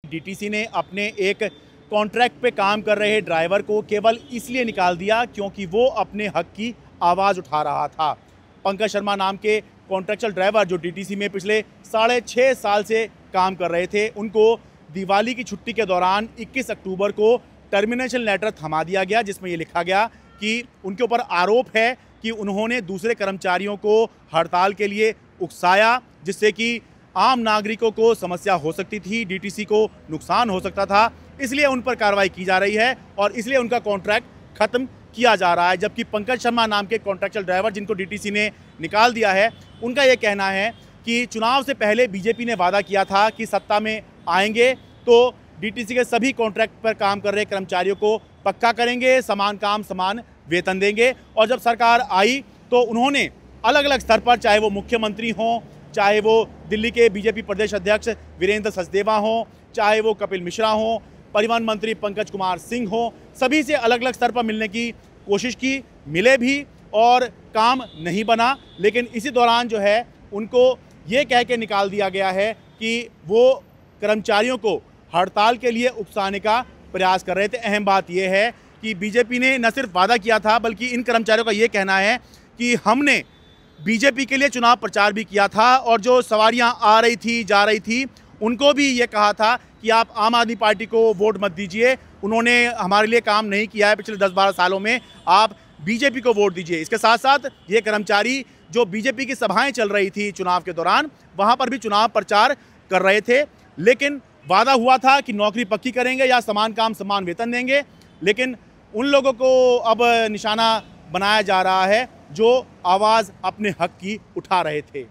DTC ने अपने एक कॉन्ट्रैक्ट पे काम कर रहे ड्राइवर को केवल इसलिए निकाल दिया क्योंकि वो अपने हक की आवाज़ उठा रहा था। पंकज शर्मा नाम के कॉन्ट्रैक्चुअल ड्राइवर जो डीटीसी में पिछले 6.5 साल से काम कर रहे थे, उनको दिवाली की छुट्टी के दौरान 21 अक्टूबर को टर्मिनेशन लेटर थमा दिया गया, जिसमें ये लिखा गया कि उनके ऊपर आरोप है कि उन्होंने दूसरे कर्मचारियों को हड़ताल के लिए उकसाया, जिससे कि आम नागरिकों को समस्या हो सकती थी, डीटीसी को नुकसान हो सकता था। इसलिए उन पर कार्रवाई की जा रही है और इसलिए उनका कॉन्ट्रैक्ट खत्म किया जा रहा है। जबकि पंकज शर्मा नाम के कॉन्ट्रैक्चुअल ड्राइवर जिनको डीटीसी ने निकाल दिया है, उनका ये कहना है कि चुनाव से पहले बीजेपी ने वादा किया था कि सत्ता में आएंगे तो डीटीसी के सभी कॉन्ट्रैक्ट पर काम कर रहे कर्मचारियों को पक्का करेंगे, समान काम समान वेतन देंगे। और जब सरकार आई तो उन्होंने अलग अलग स्तर पर, चाहे वो मुख्यमंत्री हों, चाहे वो दिल्ली के बीजेपी प्रदेश अध्यक्ष वीरेंद्र सचदेवा हों, चाहे वो कपिल मिश्रा हों, परिवहन मंत्री पंकज कुमार सिंह हों, सभी से अलग अलग स्तर पर मिलने की कोशिश की, मिले भी और काम नहीं बना। लेकिन इसी दौरान जो है उनको ये कह के निकाल दिया गया है कि वो कर्मचारियों को हड़ताल के लिए उकसाने का प्रयास कर रहे थे। अहम बात यह है कि बीजेपी ने न सिर्फ वादा किया था बल्कि इन कर्मचारियों का ये कहना है कि हमने बीजेपी के लिए चुनाव प्रचार भी किया था और जो सवारियां आ रही थी जा रही थी उनको भी ये कहा था कि आप आम आदमी पार्टी को वोट मत दीजिए, उन्होंने हमारे लिए काम नहीं किया है पिछले 10-12 सालों में, आप बीजेपी को वोट दीजिए। इसके साथ साथ ये कर्मचारी जो बीजेपी की सभाएं चल रही थी चुनाव के दौरान, वहाँ पर भी चुनाव प्रचार कर रहे थे। लेकिन वादा हुआ था कि नौकरी पक्की करेंगे या समान काम समान वेतन देंगे, लेकिन उन लोगों को अब निशाना बनाया जा रहा है जो आवाज़ अपने हक की उठा रहे थे।